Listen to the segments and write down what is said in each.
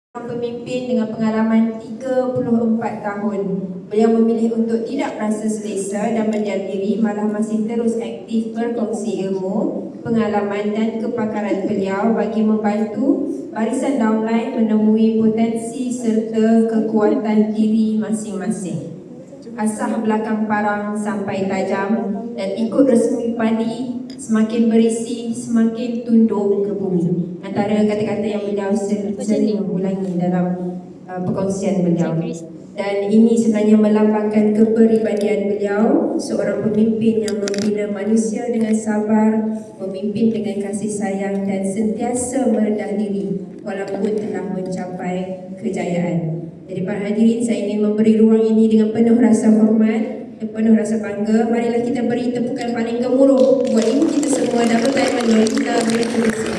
Pemimpin dengan pengalaman 34 tahun. Beliau memilih untuk tidak merasa selesa dan berdiam diri, malah masih terus aktif berkongsi ilmu, pengalaman dan kepakaran beliau bagi membantu barisan downline menemui potensi serta kekuatan diri masing-masing. Asah belakang parang sampai tajam dan ikut resmi padi, semakin berisi, semakin tunduk ke bumi. Antara kata-kata yang beliau sering ulangi dalam perkongsian beliau. Dan ini sebenarnya melambangkan kepribadian beliau, seorang pemimpin yang membina manusia dengan sabar, memimpin dengan kasih sayang dan sentiasa merendah diri walaupun telah mencapai kejayaan. Jadi para hadirin, saya ingin memberi ruang ini dengan penuh rasa hormat dan penuh rasa bangga. Marilah kita beri tepukan paling gemuruh buat ibu kita semua, Dato' Taiwan Nurita Binti Hussein.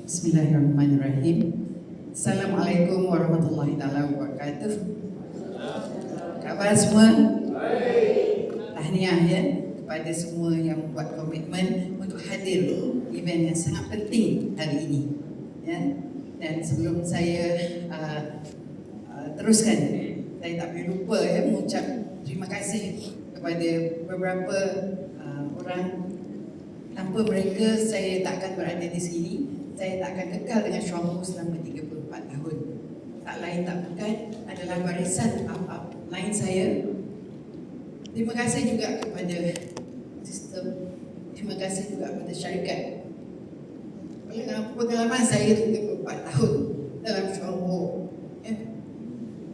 Bismillahirrahmanirrahim. Assalamualaikum warahmatullahi wabarakatuh. Khabar semua? Tahniah ya kepada semua yang buat komitmen untuk hadir event yang sangat penting hari ini. Ya. Dan sebelum saya teruskan, saya tak boleh lupa mengucap terima kasih kepada beberapa orang. Tanpa mereka saya tak akan berada di sini. Saya tak akan kekal dengan Syuanghu selama 34 tahun. Tak lain tak bukan adalah barisan lain saya. Terima kasih juga kepada sistem. Terima kasih juga kepada syarikat. Pengalaman saya 34 tahun dalam Syuanghu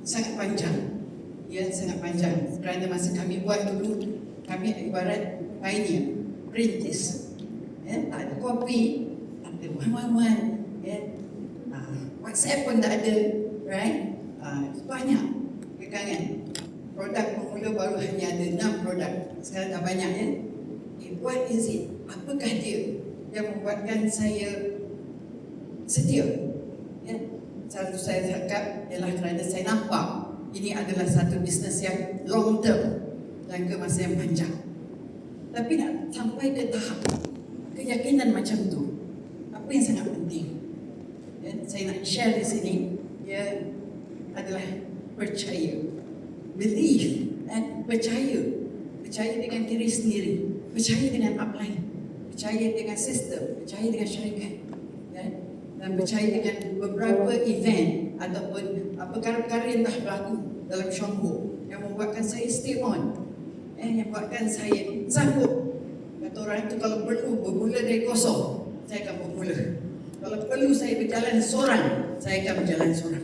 sangat panjang. Ya, sangat panjang. Kerana masa kami buat dulu, kami ibarat pioneer, perintis. Tak ada kopi, tak ada wan-wan, WhatsApp pun tak ada, right? Banyak kekangan. Produk pemula baru hanya ada 6 produk. Sekarang dah banyak ya. What is it? Apakah dia yang membuatkan saya setia? Ya. Satu saya cakap ialah kerana saya nampak ini adalah satu bisnes yang long term, jangka masa yang panjang. Tapi nak sampai ke tahap keyakinan macam tu, apa yang sangat penting? Ya, saya nak share di sini, ya, adalah percaya, believe, dan percaya dengan diri sendiri, percaya dengan upline, percaya dengan sistem, percaya dengan syarikat, ya, dan percaya dengan beberapa event ataupun perkara-perkara yang dah berlaku dalam Syuanghu yang membuatkan saya stay on, yang membuatkan saya sanggup. Kata orang itu, kalau perlu bermula dari kosong, saya akan bermula. Kalau perlu saya berjalan seorang, saya akan berjalan seorang.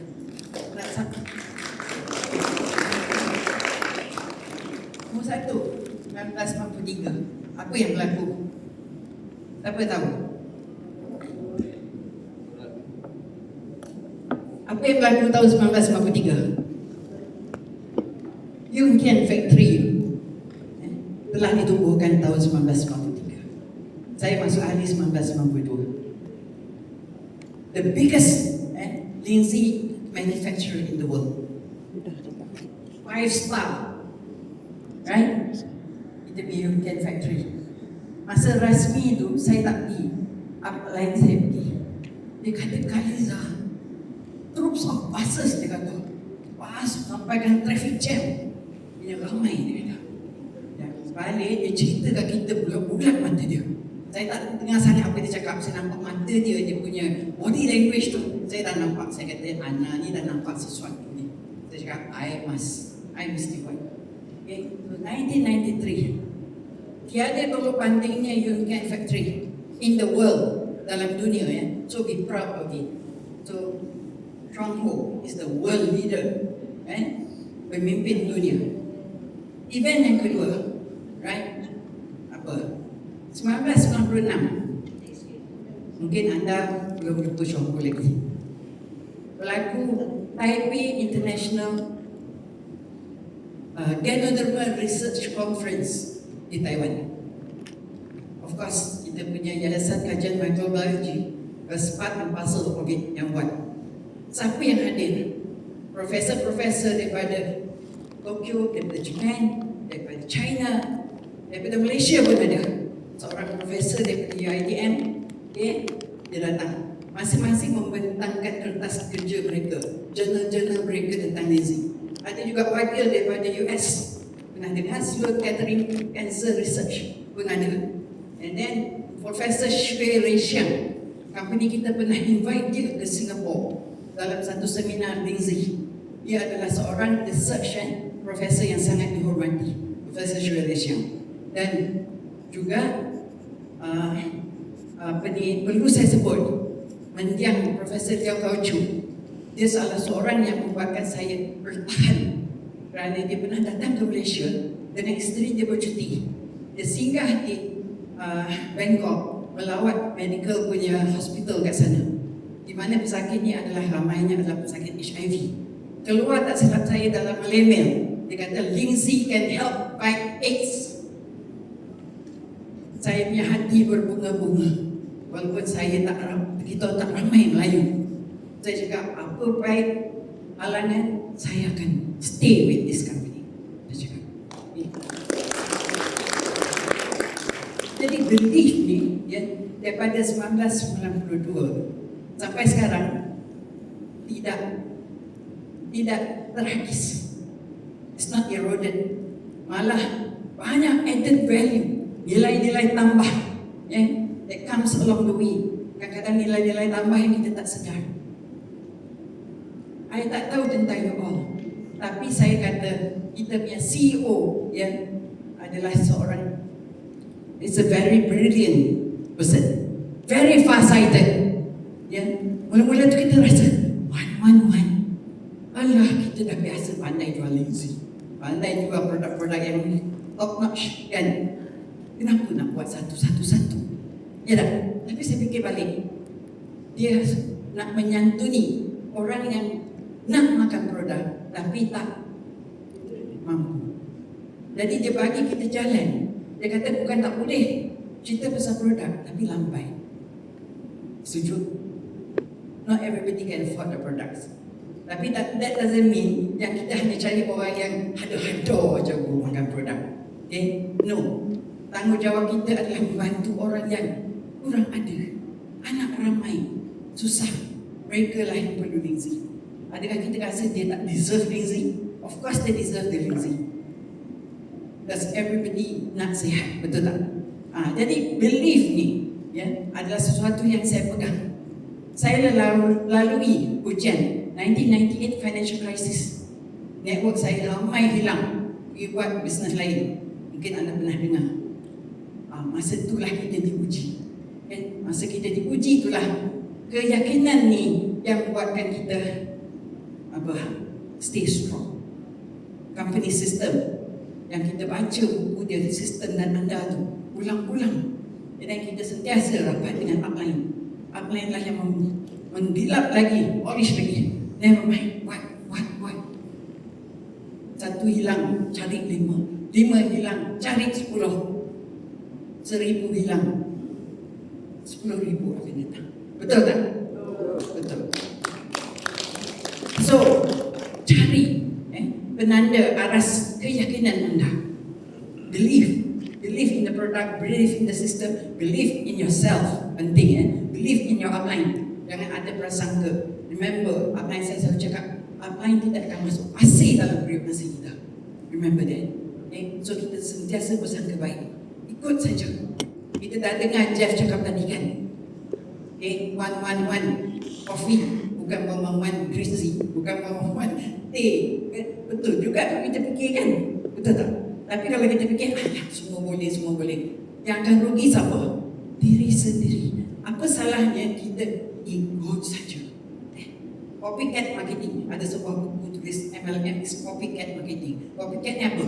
Nak satu. Nombor 1, 1993. Apa yang berlaku? Siapa tahu? Apa yang berlaku tahun 1993? Yun Can Factory telah ditumbuhkan tahun 1993. Saya masuk ahli 1992. The biggest Lindsay manufacturer in the world. 5-star, right? Itu Yun Can Factory. Masa rasmi itu saya tak pergi, upline saya pergi. Dia kata, Khaliza, troops of buses, dia kata, sampai dengan traffic jam. Dia ramai, dia kata. Balik, dia cerita kat kita bulat-bulat mata dia. Saya tak dengar sangat apa dia cakap. Saya nampak mata dia, dia punya body language tu. Saya dah nampak. Saya kata, Ana ni dah nampak sesuatu ni. Saya cakap, I mesti buat. Okay. So 1993, tiada tolok bandingnya Yun Can Factory in the world, dalam dunia ya. So be proud of it. So Syuanghu is the world leader, pemimpin dunia. Event yang kedua, right? Apa? 1996. Mungkin anda belum lupa Syuanghu lagi. Berlaku Taipei International Ganoderma Research Conference di Taiwan. Of course, kita punya Yayasan Kajian Microbiology, part and parcel of it yang buat. Siapa yang hadir? Profesor-profesor daripada Tokyo, daripada Japan, daripada China, daripada Malaysia pun ada. Seorang profesor daripada UiTM, okay, dia datang. Masing-masing membentangkan kertas kerja mereka, jurnal-jurnal mereka tentang Lindsay. Ada juga wakil daripada US, pernah dengar Sloan Kettering Cancer Research pun ada. And then Profesor Xue Reixiang, company kita pernah invite dia ke Singapore dalam satu seminar Lindsay. Dia adalah seorang research profesor yang sangat dihormati, Profesor Xue Reixiang. Dan juga perlu saya sebut mendiang Profesor Liao Gao-Chu. Dia salah seorang yang membuatkan saya bertahan kerana dia pernah datang ke Malaysia dengan isteri dia bercuti. Dia singgah di Bangkok melawat medical punya hospital kat sana, di mana pesakitnya ramainya adalah pesakit HIV. Keluar tak silap saya dalam email, dia kata Lindsay can help fight AIDS. Saya punya hati berbunga-bunga. Walaupun kita tak ramai Melayu, saya cakap apa baik halangan, saya akan stay with this company. Saya cakap. Jadi belief ni ya, daripada 1992 sampai sekarang tidak terhakis. It's not eroded. Malah banyak added value, nilai-nilai tambah that comes along the way. Kadang-kadang nilai-nilai tambah yang kita tak sedar. Saya tak tahu tentang you all, tapi saya kata kita punya CEO adalah seorang, is a very brilliant person, very far-sighted. Mula-mula tu kita rasa one. Alah, kita dah biasa pandai jual Lindsay, pandai jual produk-produk yang top notch kan. Kenapa nak buat satu-satu? Ya tak? Tapi saya fikir balik, dia nak menyantuni orang yang nak makan produk tapi tak mampu. Jadi dia bagi kita jalan. Dia kata bukan tak boleh cerita pasal produk, tapi lambai. Setuju? Not everybody can afford the products. Tapi that doesn't mean yang kita hanya cari orang yang hada-hada macam makan produk. Okay? No. Tanggungjawab kita adalah membantu orang yang kurang ada, anak ramai, susah. Mereka lah yang perlu Lindsay. Adakah kita rasa dia tak deserve Lindsay? Of course they deserve the Lindsay. Because everybody nak sihat, betul tak? Jadi belief ni adalah sesuatu yang saya pegang. Saya lalui ujian 1998 financial crisis. Network saya ramai hilang, pergi buat bisnes lain. Mungkin anda pernah dengar. Masa itulah kita diuji. Masa kita diuji itulah keyakinan ni yang membuatkan kita stay strong. Company system yang kita baca buku dia, sistem dan anda tu ulang-ulang, dan kita sentiasa rapat dengan upline. Upline lah yang menggilap lagi, polish lagi. Never mind, what. Satu hilang, cari 5. 5 hilang, cari 10. 1,000 hilang, 10,000 akan datang. Betul tak? Betul. So, cari penanda aras keyakinan anda. Believe in the product, believe in the system, believe in yourself. Penting believe in your upline. Jangan ada prasangka. Remember, upline saya selalu cakap, upline tidak akan masuk pasir dalam periuk nasi kita. Remember that. So kita sentiasa bersangka baik. Ikut saja. Kita dah dengar Jeff cakap tadi kan. 111 coffee, bukan 111 greasy, bukan 111 teh. Betul juga kita fikir kan? Betul tak? Tapi kalau kita fikir, semua boleh. Yang akan rugi siapa? Diri sendiri. Apa salahnya kita ikut saja? Copycat marketing. Ada sebuah buku tulis MLM is copycat marketing. Copycat ni apa?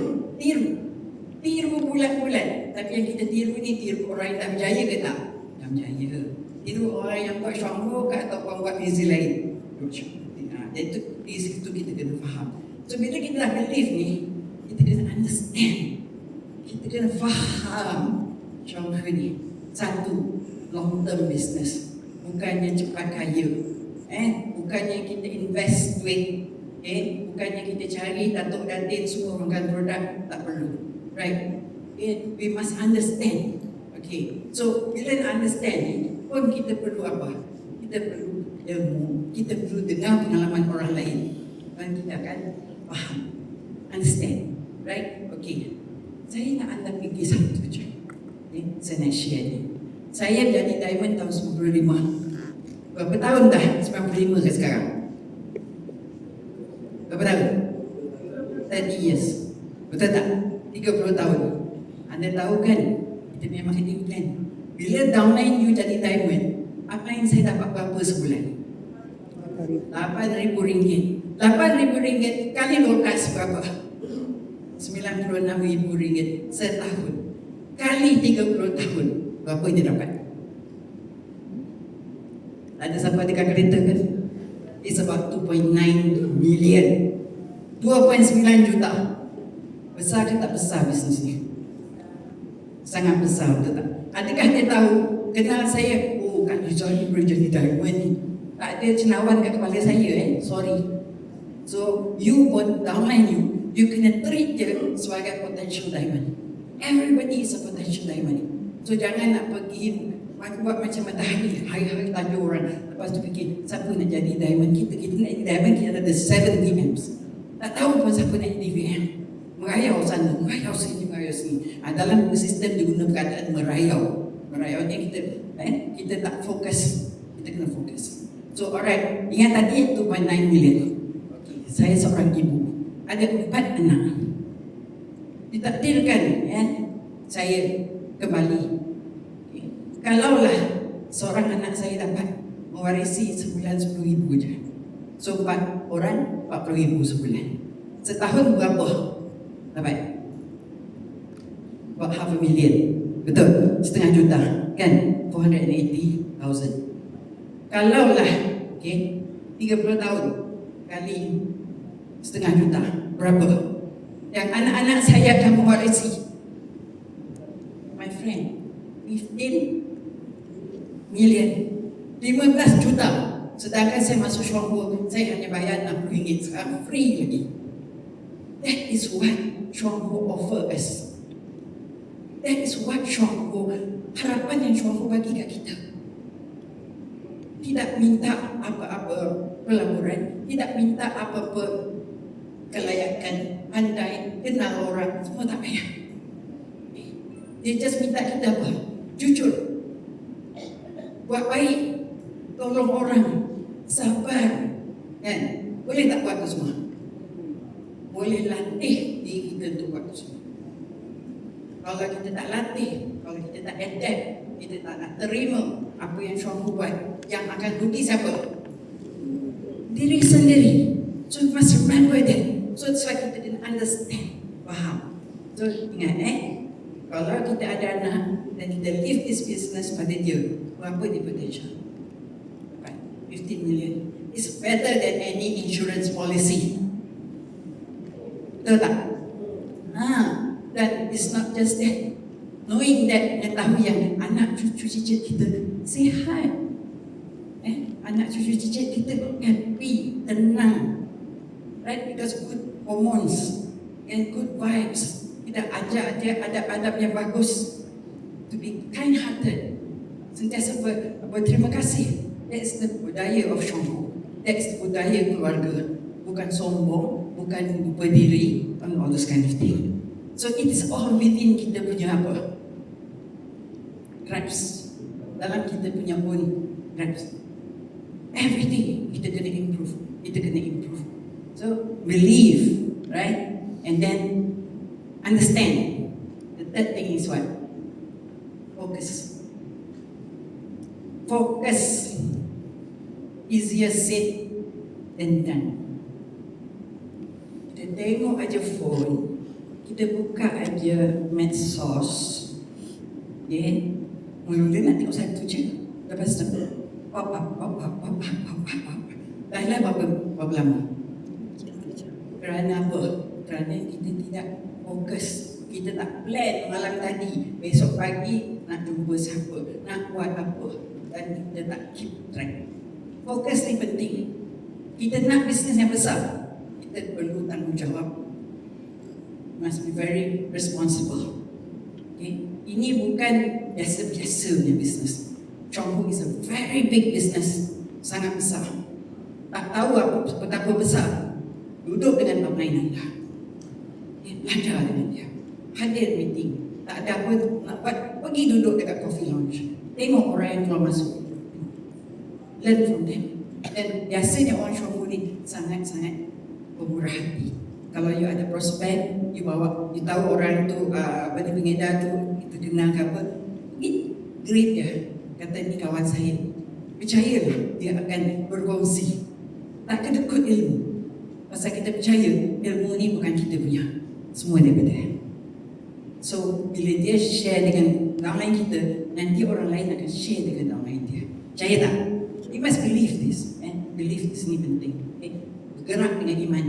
Tiru bulan-bulan. Tapi yang kita tiru ni tiru orang yang dah berjaya ke tak? Dah berjaya. Tiru orang yang buat syambo ke atau buat busy lain. Itu di situ kita kena faham. So bila kita dah believe ni, kita kena understand. Kita kena faham syambo ni. Satu, long term business. Bukannya cepat kaya. Bukannya kita invest duit. Bukannya kita cari datuk datin semua makan produk, tak perlu. Right? We must understand. Okay. So bila understand pun kita perlu apa? Kita perlu ilmu. Kita perlu dengar pengalaman orang lain. Dan kita akan faham. Understand. Right? Okay. Saya nak anda pergi satu je. Saya nak share ni. Saya jadi diamond tahun 95. Berapa tahun dah? 95 ke sekarang? Berapa tahun? 30 years. Betul tak? 30 tahun. Anda tahu kan? Kita punya marketing plan. Bila downline you jadi diamond, apa yang saya dapat berapa sebulan? RM8,000. RM8,000 kali 12 berapa? RM96,000 setahun. Kali 30 tahun, berapa yang dia dapat? Ada siapa ada kalkulator kan? It's about 2.9 million. 2.9 juta. Besar ke tak besar bisnes ni? Sangat besar, betul tak? Adakah dia tahu, kenal saya, oh Kak Rizal ni boleh jadi diamond ni. Tak ada cendawan kat kepala saya sorry. So, you pun downline you kena treat dia sebagai potential diamond. Everybody is a potential diamond. So, jangan nak pergi buat macam matahari, hari-hari tanya orang, lepas tu fikir, siapa nak jadi diamond kita? Kita nak jadi diamond, kita ada 7 VMs. Tak tahu pun siapa nak jadi VM. Merayau sana, merayau sini, merayau sini. Dalam sistem dia guna perkataan merayau. Merayau ni kita tak fokus. Kita kena fokus. So, alright, ingat tadi 2.9 million. Okay. Saya seorang ibu, ada 4 anak. Ditakdirkan saya ke Bali. Okay. Kalaulah seorang anak saya dapat mewarisi sebulan 10,000 je. So 4 orang 40,000 sebulan. Setahun berapa dapat? About $500,000. Betul? Setengah juta kan? 480,000. Kalaulah 30 tahun kali setengah juta, berapa? Yang anak-anak saya akan mewarisi. My friend, 15 million, 15 juta. Sedangkan saya masuk Syongho, saya hanya bayar RM60. Sekarang free lagi. That is what Syongho offer us. That is what Syongho, harapan yang Syongho bagi kat kita. Tidak minta apa-apa pelaburan, tidak minta apa-apa kelayakan, pandai, kenal orang, semua tak payah. Dia just minta kita apa? Jujur, buat baik, tolong orang, sabar, kan? Boleh tak buat itu semua? Boleh latih diri kita untuk buat itu semua. Kalau kita tak latih, kalau kita tak adapt, kita tak nak terima apa yang Syongho buat, yang akan rugi siapa? Diri sendiri. So you must remember that. So that's why kita kena understand, faham. So ingat kalau kita ada anak dan kita leave this business pada dia, berapa dia potential? 15 million. It's better than any insurance policy. Betul tak? Dan it's not just that. Knowing that, tahu yang anak cucu cicit kita sihat. Anak cucu cicit kita happy, tenang. Right? Because good hormones and good vibes. Kita ajar dia adab-adab yang bagus. To be kind-hearted. Sentiasa berterima kasih. That's the budaya of Syongho. That's the budaya keluarga. Bukan sombong, bukan lupa diri, and all those kind of thing. So it is all within kita punya apa? Grasp. Dalam kita punya own grasp. Everything kita kena improve. Kita kena improve. So believe, right? And then understand. The third thing is what? Focus. Focus. Easier said than done. Kita tengok aja phone, kita buka aja medsos, mula-mula nak tengok satu je, lepas tu pop up. Dah lah berapa lama? Kerana apa? Kerana kita tidak fokus. Kita tak plan malam tadi, besok pagi nak jumpa siapa, nak buat apa, dan kita tak keep track. Fokus ni penting. Kita nak bisnes yang besar, kita perlu tanggungjawab. Must be very responsible. Okay? Ini bukan biasa-biasa punya bisnes. Chonghu is a very big business, sangat besar. Tak tahu betapa besar. Duduk dengan Pak Nainanda, belajar dengan dia, hadir meeting, tak ada apa nak buat, pergi duduk dekat coffee lounge, tengok orang yang keluar masuk, learn from them. Dan biasanya orang Chonghu ni sangat-sangat pemurah hati. Kalau you ada prospek, you bawa, you tahu orang tu benda pengedar tu, itu kenal ke apa, great dia, kata ni kawan saya, percayalah dia akan berkongsi, tak kedekut ilmu. Pasal kita percaya ilmu ni bukan kita punya, semua daripada dia. So bila dia share dengan downline kita, nanti orang lain akan share dengan downline dia. Percaya tak? You must believe this. Believe this ni penting. Bergerak dengan iman.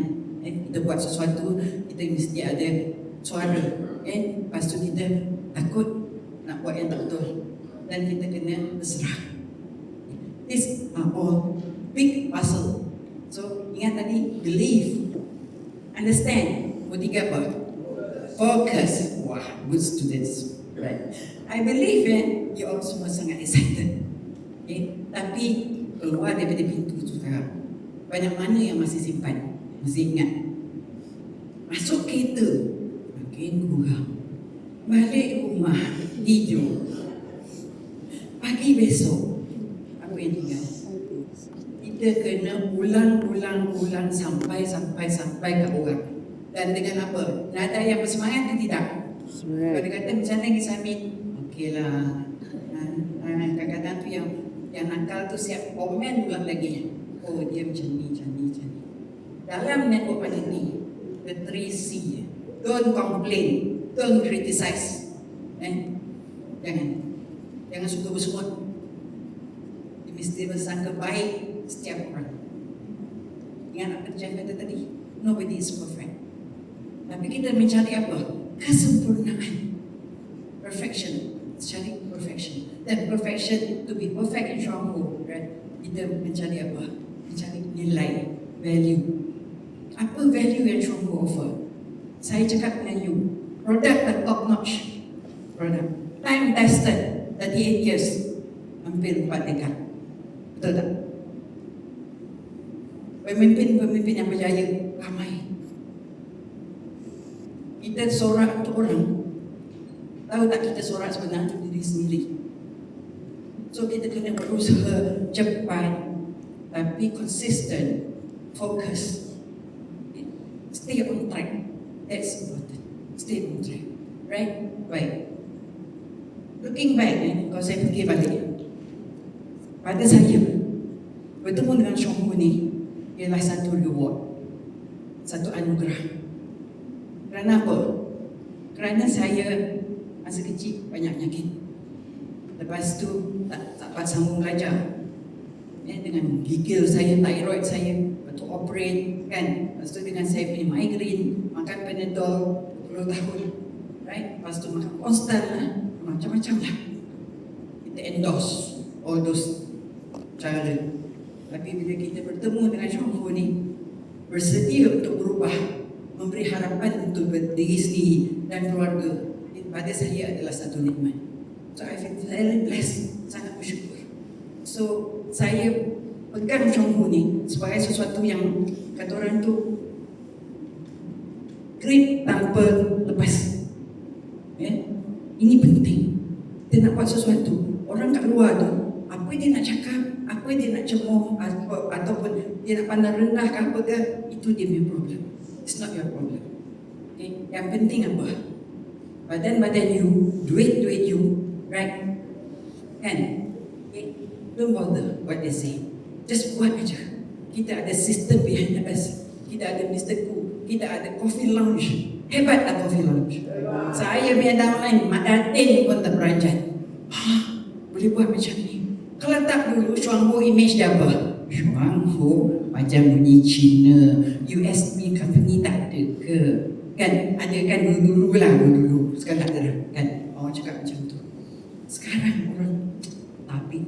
Kita buat sesuatu, kita mesti ada suara. Lepas tu kita takut nak buat yang tak betul, dan kita kena berserah. These are all big puzzle. So ingat tadi, believe, understand. Ketiga apa? Focus. Wah, good students. Right. I believe you all semua sangat excited. Tapi keluar daripada pintu tu sekarang, banyak mana yang masih simpan, masih ingat? Masuk kereta, makin kurang. Balik rumah, tidur. Pagi besok, apa yang tinggal? Kita kena ulang sampai ke orang. Dan dengan apa? Nada yang bersemangat ke tidak? Kalau dia kata macam mana kisah Amin? Okeylah. Kadang-kadang tu yang nakal tu siap komen ulang lagi. Oh, dia macam ni. Dalam network marketing, the 3C. Don't complain, don't criticize. Jangan suka bersemut. Dia mesti bersangka baik setiap orang. Ingat apa Jeff kata tadi? Nobody is perfect. Tapi kita mencari apa? Kesempurnaan. Perfection. Cari perfection. Dan perfection, to be perfect in Chonghu, right? Kita mencari apa? Mencari nilai, value. Apa value yang Chonghu offer? Saya cakap dengan you, product the top notch. Product. Time tested, 38 years. Hampir 4 dekad. Betul tak? Pemimpin-pemimpin yang berjaya ramai. Kita sorak untuk orang. Tahu tak kita sorak sebenarnya untuk diri sendiri. So kita kena berusaha cepat, tapi consistent, focus. Stay on track. That's important. Stay on track. Right? Baik. Looking back, kalau saya fikir balik, pada saya bertemu dengan Chonghu ni ialah satu reward, satu anugerah. Kerana apa? Kerana saya masa kecil banyak penyakit. Lepas tu tak dapat sambung belajar. Dengan gigil saya, thyroid saya, betul operate kan. Lepas tu dengan saya punya migraine, makan Panadol 20 tahun. Right? Lepas tu makan konstan lah, macam-macam lah. Kita endorse all those cara. Tapi bila kita bertemu dengan Chonghu ni, bersedia untuk berubah, memberi harapan untuk diri sendiri dan keluarga, pada saya adalah satu nikmat. So I feel very blessed, sangat bersyukur. So saya pegang Chonghu ni sebagai sesuatu yang kata orang tu grip tanpa lepas. Ini penting. Kita nak buat sesuatu, orang kat luar tu, apa dia nak cakap, apa dia nak cemoh, ataupun dia nak pandang rendah ke apa ke, itu dia punya problem. It's not your problem. Okay? Yang penting apa? Badan you, duit you, right? Kan? Okay? Don't bother what they say. Just buat aja. Kita ada system behind us. Kita ada Mr. Ku. Kita ada coffee lounge. Hebat tak coffee lounge? Saya punya downline, Mak Datin pun terperanjat. Boleh buat macam ni. Kalau tak dulu, Chonghu image dia apa? Chonghu macam bunyi Cina, USB company tak ada ke? Kan? Ada kan dulu-dulu lah, dulu-dulu. Sekarang tak ada kan? Orang cakap macam tu. Sekarang orang, tapi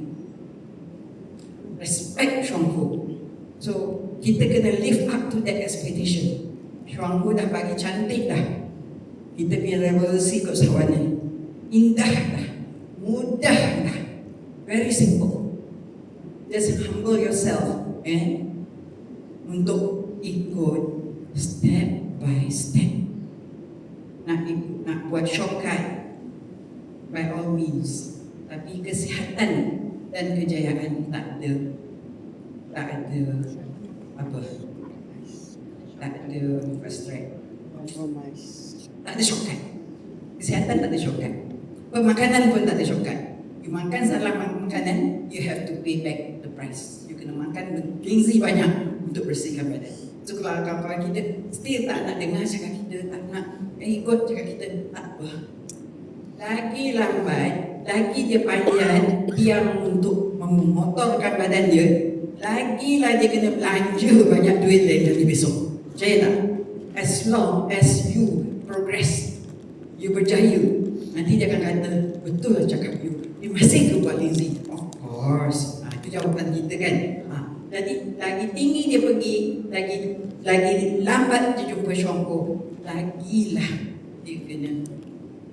respect Chuang Hu. So kita kena live up to that expectation. Chuang Hu dah bagi cantik dah. Kita punya revolusi kot sahawan, indah dah, mudah dah, very simple. Just humble yourself untuk ikut step by step. Nak buat shortcut, by all means. Tapi kesihatan dan kejayaan tak ada apa, tak ada fast track, tak ada shortcut. Kesihatan tak ada shortcut. Pemakanan pun tak ada shortcut. You makan salah makanan, you have to pay back the price. You kena makan bergizi banyak untuk bersihkan badan. So kalau kawan-kawan kita still tak nak dengar cakap kita, tak nak ikut cakap kita, tak apa. Lagi lambat, lagi dia panjang yang untuk memotongkan badan dia, lagilah dia kena belanja banyak duit dari besok. Percaya tak? As long as you progress, you berjaya, nanti dia akan kata, betul lah cakap you, dia masih ke buat lazy? Of course. Itu jawapan kita kan. Jadi lagi tinggi dia pergi, lagi lambat dia jumpa Chuang Hu, lagilah dia kena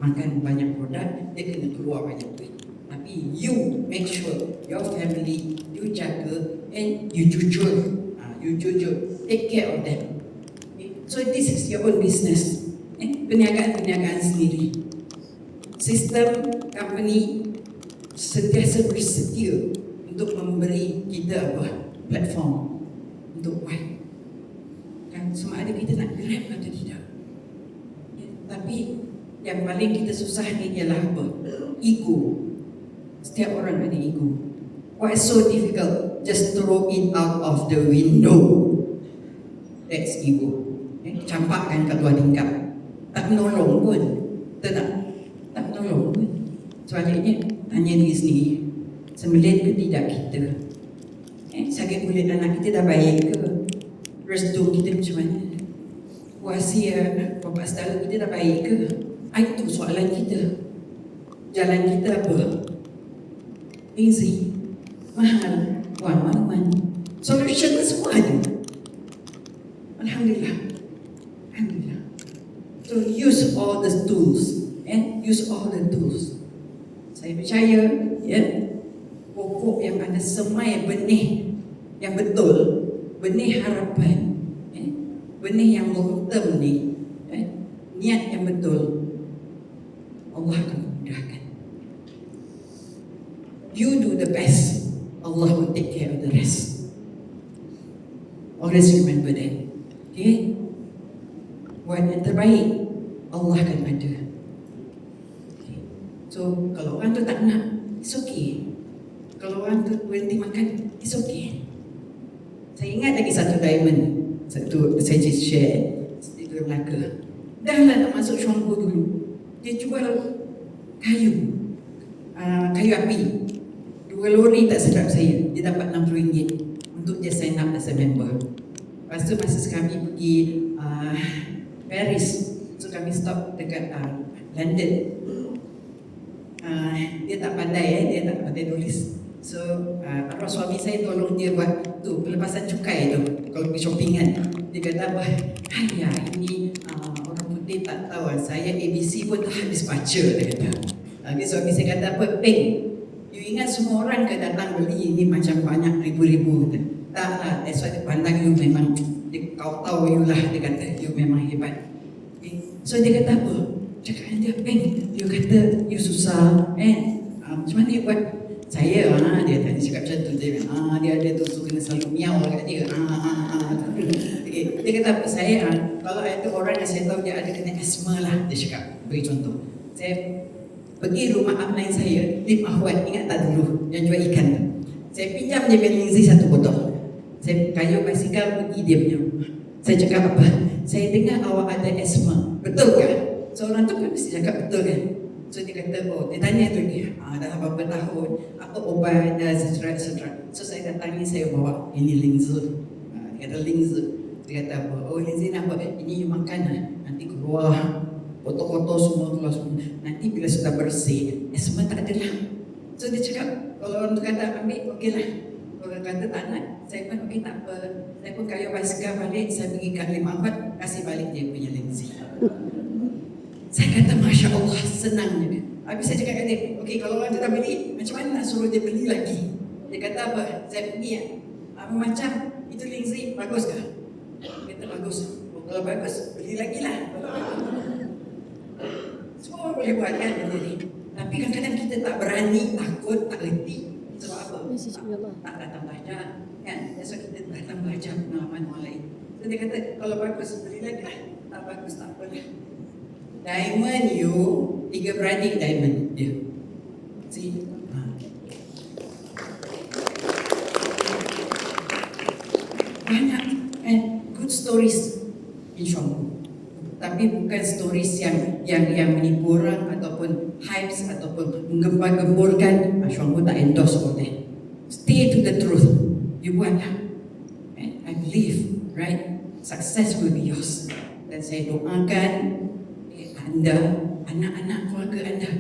makan banyak produk, dia kena keluar banyak duit. Tapi you make sure your family, you jaga and you jujur. Take care of them. So this is your own business. Perniagaan sendiri. Sistem company sentiasa bersedia untuk memberi kita platform untuk buat. Kan sama ada kita nak grab atau tidak. Tapi yang paling kita susah ni ialah apa? Ego. Setiap orang ada ego. What's so difficult? Just throw it out of the window. That's ego. Campakkan kat luar tingkap. Tak menolong pun. Tak menolong pun. Sebaliknya, tanya diri sendiri. Sembelit ke tidak kita? Sakit kulit anak kita dah baik ke? Restu kita macam mana? Puasi bapak saudara kita dah baik ke? Itu soalan kita. Jalan kita apa? Easy, mahal, wang. Solution semua ada. Alhamdulillah. So use all the tools. Use all the tools. Saya percaya, pokok yang ada semai benih yang betul, benih harapan, benih yang long-term ni, niat yang betul, Allah akan mudahkan. You do the best, Allah will take care of the rest. Always remember that. Okay? Buat yang terbaik, Allah akan ada. Okay. So, kalau orang tu tak nak, it's okay. Kalau orang tu berhenti makan, it's okay. Saya ingat lagi satu diamond, saya share di Melaka. Dah lah nak masuk Chuang Hu dulu. Dia jual kayu api. 2 lori tak silap saya. Dia dapat RM60 untuk dia sign up as a member. Lepas tu masa kami pergi Paris, so kami stop dekat London. Dia tak pandai dia tak pandai tulis. So arwah suami saya tolong dia buat tu pelepasan cukai tu. Kalau pergi shopping kan, dia kata apa? Ayah, ini orang putih tak tahu. Saya ABC pun tak habis baca, dia kata. Suami saya kata apa? Peng, you ingat semua orang ke datang beli ini macam banyak ribu-ribu? Tak lah, that's why dia pandang you memang, kau tahu you lah, dia kata you memang hebat. So dia kata apa? Cakap dia, Peng, you kata you susah, macam mana you buat? Saya, dia tadi cakap macam tu, dia ada tu, so kena selalu miau kat dia. Okay. Dia kata apa? Saya, kalau ada orang yang saya tahu dia ada kena asma lah, dia cakap, bagi contoh. Saya pergi rumah upline saya, Lim Ahwat, ingat tak dulu, yang jual ikan tu. Saya pinjam dia Bellingzi 1 botol. Saya kayuh basikal pergi dia punya rumah. Saya cakap apa? Saya dengar awak ada asma, betul kan? Seorang tu kan mesti cakap betul kan? So dia kata, dia tanya tu dia, dah berapa tahun, apa ubat, etc. So saya datangi, saya bawa ini Lingzi. Dia kata Lingzi. Dia kata apa? Lingzi nak apa? Ini you makan lah, nanti keluar kotor-kotor semua keluar semua. Nanti bila sudah bersih, asma tak ada lah. So dia cakap, kalau orang tu kata ambil, okey lah. Kalau kata tak nak, saya pun okey tak apa. Saya pun kaya basikal balik, saya pergi kat Limau Empat, kasih balik dia punya lensi. Saya kata Masya Allah, senangnya. Habis saya cakap kat dia, okey kalau orang tu tak beli, macam mana nak suruh dia beli lagi? Dia kata apa? Saya pergi ya. Macam, itu lensi bagus ke? Dia kata bagus. Oh, kalau bagus, beli lagi lah. Semua orang boleh buat kan benda ni. Tapi kadang-kadang kita tak berani, takut, tak reti. Sebab apa? Tak datang belajar kan. That's why kita datang belajar pengalaman orang lain. So dia kata, kalau bagus, beli lagi lah. Tak bagus, tak apa lah. Diamond you, 3 beradik diamond dia. See? Banyak good stories in Syongbu. Tapi bukan stories yang menipu orang ataupun hypes ataupun menggempar-gemburkan. Syongbu tak endorse all that. Stay to the truth. You buatlah. I believe, right? Success will be yours. Dan saya doakan anda, anak-anak keluarga anda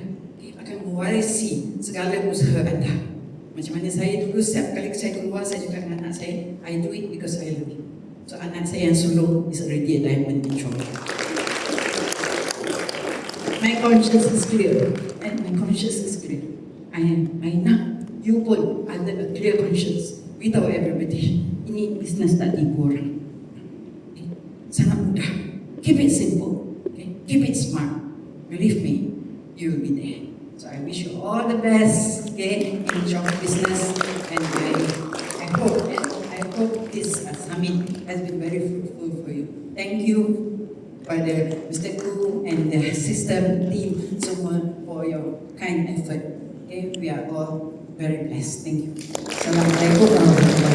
akan mewarisi segala usaha anda. Macam mana saya dulu, setiap kali saya keluar, saya cakap dengan anak saya, I do it because I love it. So anak saya yang sulung is already a diamond in Syongbu. My conscience is clear, and my conscience is clear. I nak you pun ada a clear conscience. We tahu everybody, ini bisnes tak tipu orang. Sangat mudah. Keep it simple. Okay? Keep it smart. Believe me, you will be there. So I wish you all the best, okay, in your business, and I hope this summit has been very fruitful for you. Thank you pada Mr. Koo and the system team semua for your kind effort. Okay, we are all very blessed. Thank you. Assalamualaikum warahmatullahi wabarakatuh.